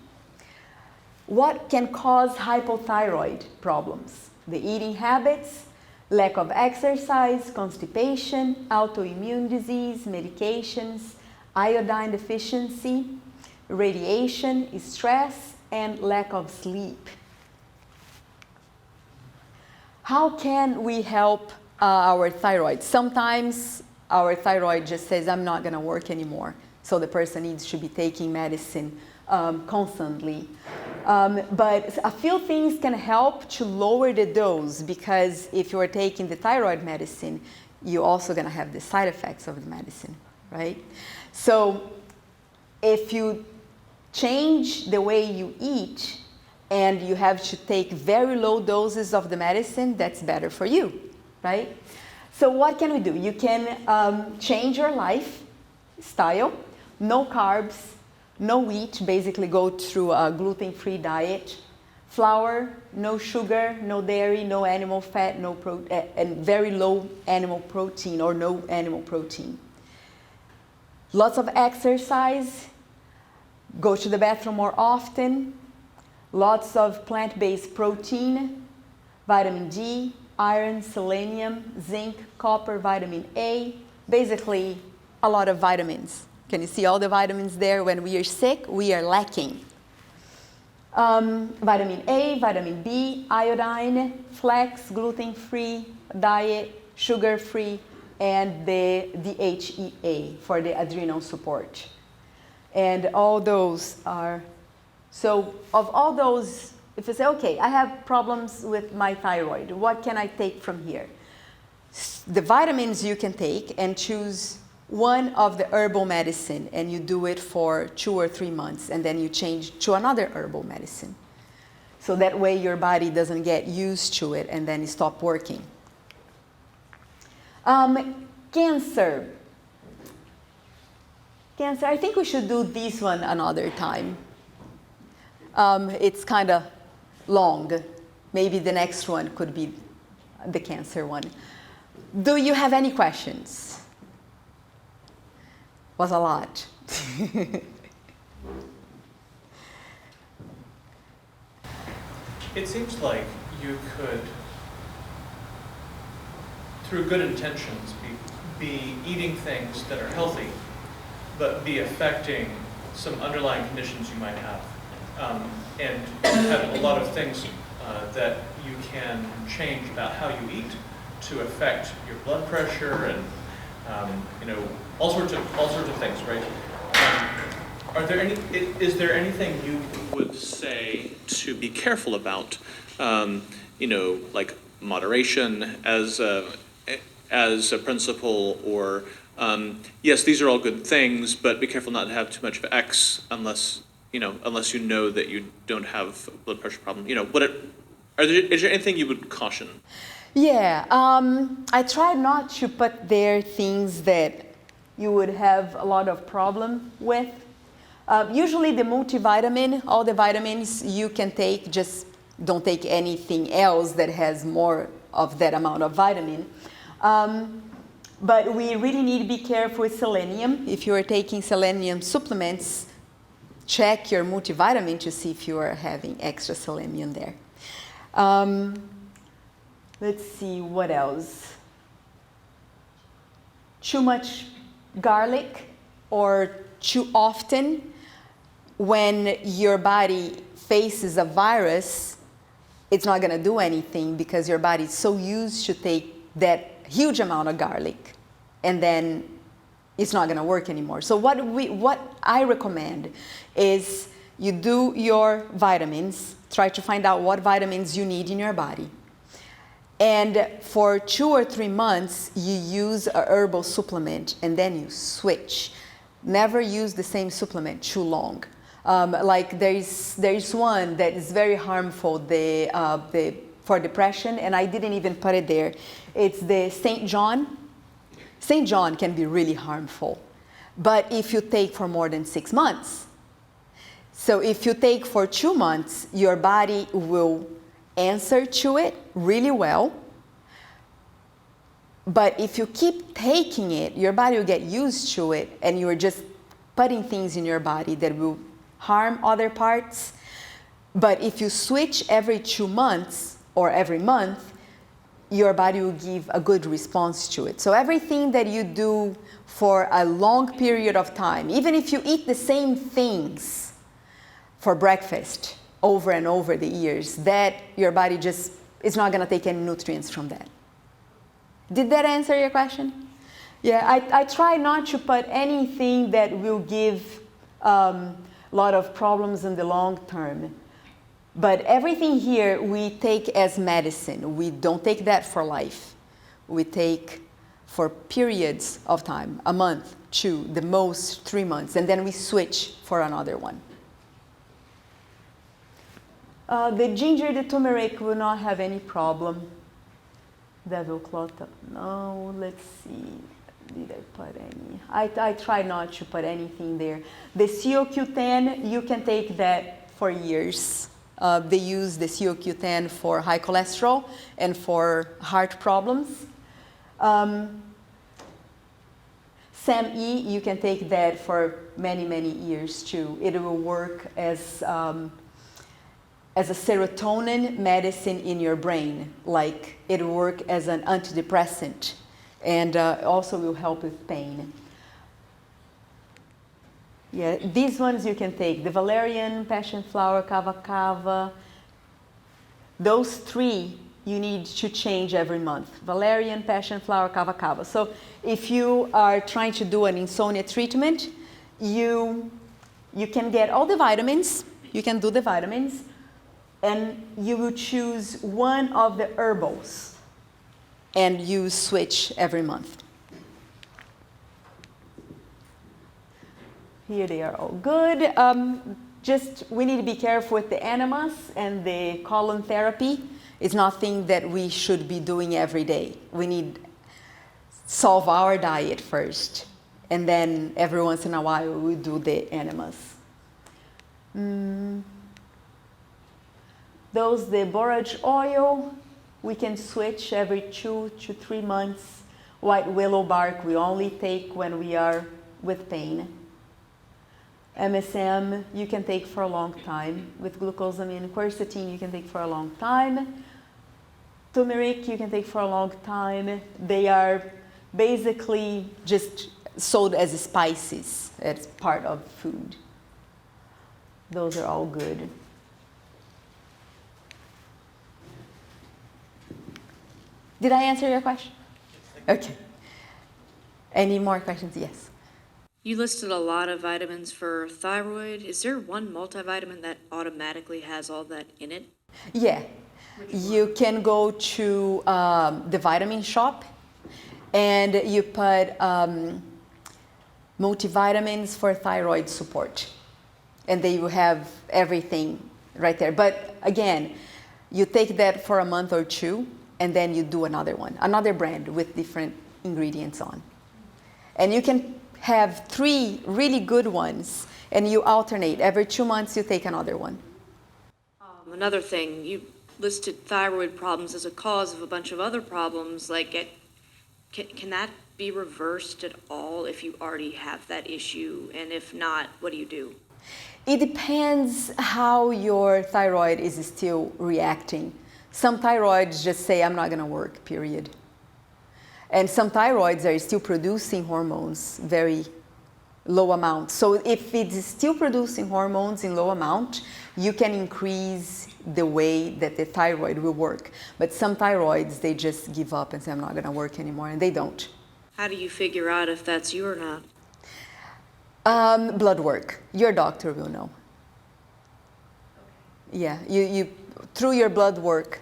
[SPEAKER 2] What can cause hypothyroid problems? The eating habits, lack of exercise, constipation, autoimmune disease, medications, iodine deficiency, radiation, stress, and lack of sleep. How can we help our thyroid? Sometimes our thyroid just says, I'm not going to work anymore. So the person needs to be taking medicine constantly. But a few things can help to lower the dose, because if you are taking the thyroid medicine, you're also going to have the side effects of the medicine, right? So if you change the way you eat and you have to take very low doses of the medicine, that's better for you, right? So what can we do? You can change your lifestyle, no carbs, no wheat, basically go through a gluten-free diet, flour, no sugar, no dairy, no animal fat, and very low animal protein or no animal protein. Lots of exercise, go to the bathroom more often, lots of plant-based protein, vitamin D, iron, selenium, zinc, copper, vitamin A, basically a lot of vitamins. Can you see all the vitamins there? When we are sick, we are lacking. Vitamin A, vitamin B, iodine, flax, gluten-free diet, sugar-free, and the DHEA for the adrenal support. And all those are, so of all those, if you say, okay, I have problems with my thyroid, what can I take from here? The vitamins you can take and choose one of the herbal medicine, and you do it for 2 or 3 months, and then you change to another herbal medicine. So that way your body doesn't get used to it and then stop working. Cancer. Cancer, I think we should do this one another time. It's kind of long. Maybe the next one could be the cancer one. Do you have any questions? Was a lot.
[SPEAKER 1] It seems like you could, through good intentions, be eating things that are healthy, but be affecting some underlying conditions you might have. And you have a lot of things that you can change about how you eat to affect your blood pressure and all sorts of things, right? Is there anything you would say to be careful about? Like moderation as a principle, or yes, these are all good things, but be careful not to have too much of X unless you know that you don't have a blood pressure problem. Is there anything you would caution?
[SPEAKER 2] Yeah, I try not to put there things that you would have a lot of problem with. Usually the multivitamin, all the vitamins you can take, just don't take anything else that has more of that amount of vitamin. But we really need to be careful with selenium. If you are taking selenium supplements, check your multivitamin to see if you are having extra selenium there. Let's see, what else? Too much garlic or too often when your body faces a virus, it's not going to do anything because your body is so used to take that huge amount of garlic, and then it's not going to work anymore. So what I recommend is you do your vitamins, try to find out what vitamins you need in your body. And for 2 or 3 months, you use a herbal supplement, and then you switch. Never use the same supplement too long. Like there's one that is very harmful for depression, and I didn't even put it there. It's the St. John. St. John can be really harmful, but if you take for more than 6 months. So if you take for 2 months, your body will answer to it really well. But if you keep taking it, your body will get used to it, and you're just putting things in your body that will harm other parts. But if you switch every 2 months or every month, your body will give a good response to it. So everything that you do for a long period of time, even if you eat the same things for breakfast over and over the years, that your body just is not going to take any nutrients from that. Did that answer your question? Yeah, I try not to put anything that will give a lot of problems in the long term. But everything here we take as medicine. We don't take that for life. We take for periods of time, a month, 2, the most 3 months, and then we switch for another one. The ginger, the turmeric will not have any problem. Devil clot, no, let's see. Did I put any? I try not to put anything there. The CoQ10, you can take that for years. They use the CoQ10 for high cholesterol and for heart problems. SAMe, you can take that for many, many years too. It will work as a serotonin medicine in your brain, like it will work as an antidepressant, and also will help with pain. Yeah, these ones you can take, the valerian, passion flower, kava kava. Those 3 you need to change every month. Valerian, passion flower, kava kava. So if you are trying to do an insomnia treatment, you can get all the vitamins, you can do the vitamins, and you will choose one of the herbals, and you switch every month. Here they are all good. Just we need to be careful with the enemas and the colon therapy. It's nothing that we should be doing every day. We need solve our diet first, And then every once in a while we do the enemas. The borage oil, we can switch every 2 to 3 months. White willow bark we only take when we are with pain. MSM you can take for a long time. With glucosamine, quercetin you can take for a long time. Turmeric you can take for a long time. They are basically just sold as spices, as part of food. Those are all good. Did I answer your question? Okay. Any more questions? Yes.
[SPEAKER 3] You listed a lot of vitamins for thyroid. Is there one multivitamin that automatically has all that in it?
[SPEAKER 2] Yeah. You can go to the vitamin shop and you put multivitamins for thyroid support. And then you have everything right there. But again, you take that for a month or two and then you do another one, another brand with different ingredients on. And you can have 3 really good ones and you alternate. Every 2 months you take another one.
[SPEAKER 3] Another thing, you listed thyroid problems as a cause of a bunch of other problems. Like, can that be reversed at all if you already have that issue? And if not, what do you do?
[SPEAKER 2] It depends how your thyroid is still reacting. Some thyroids just say, I'm not going to work, period. And some thyroids are still producing hormones, very low amount. So if it's still producing hormones in low amount, you can increase the way that the thyroid will work. But some thyroids, they just give up and say, I'm not going to work anymore, and they don't.
[SPEAKER 3] How do you figure out if that's you or not?
[SPEAKER 2] Blood work. Your doctor will know. Yeah, you through your blood work.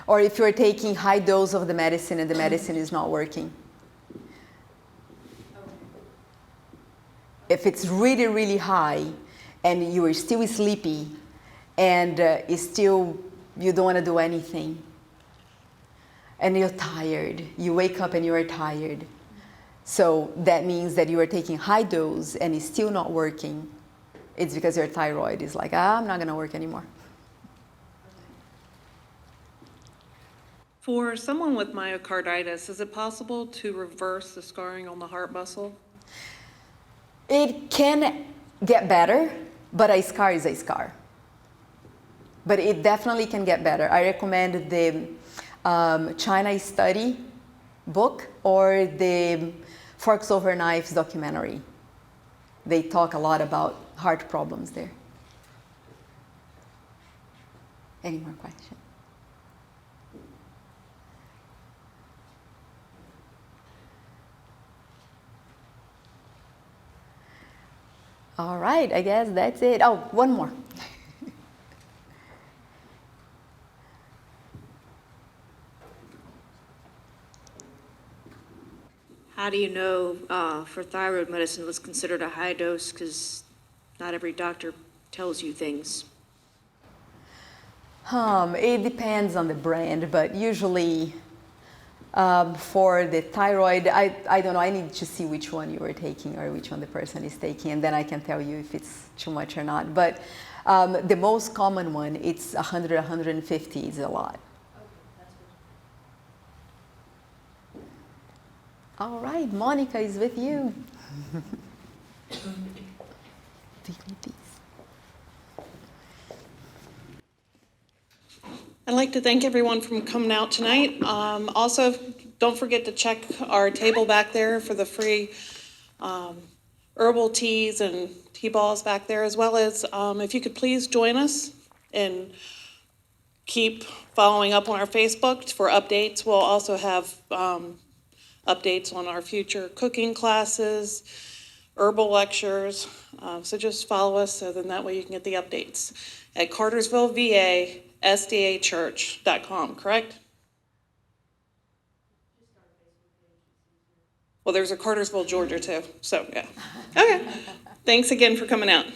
[SPEAKER 2] Or if you're taking high dose of the medicine and the medicine is not working. If it's really, really high and you are still sleepy and you don't want to do anything and you're tired, you wake up and you are tired. So that means that you are taking high dose and it's still not working. It's because your thyroid is like, I'm not going to work anymore.
[SPEAKER 4] For someone with myocarditis, is it possible to reverse the scarring on the heart muscle?
[SPEAKER 2] It can get better, but a scar is a scar. But it definitely can get better. I recommend the China Study book or the Forks Over Knives documentary. They talk a lot about heart problems there. Any more questions? All right, I guess that's it. Oh, one more.
[SPEAKER 3] How do you know for thyroid medicine what's considered a high dose? Because not every doctor tells you things.
[SPEAKER 2] It depends on the brand, but usually for the thyroid, I don't know, I need to see which one you are taking or which one the person is taking, and then I can tell you if it's too much or not. But the most common one, it's 100, 150 is a lot. All right, Monica is with you.
[SPEAKER 4] I'd like to thank everyone for coming out tonight. Also, don't forget to check our table back there for the free herbal teas and tea balls back there, as well as if you could please join us and keep following up on our Facebook for updates. We'll also have updates on our future cooking classes, herbal lectures. So just follow us so then that way you can get the updates at Cartersville, VA, SDAchurch.com, correct? Well, there's a Cartersville, Georgia too, so yeah. Okay, thanks again for coming out.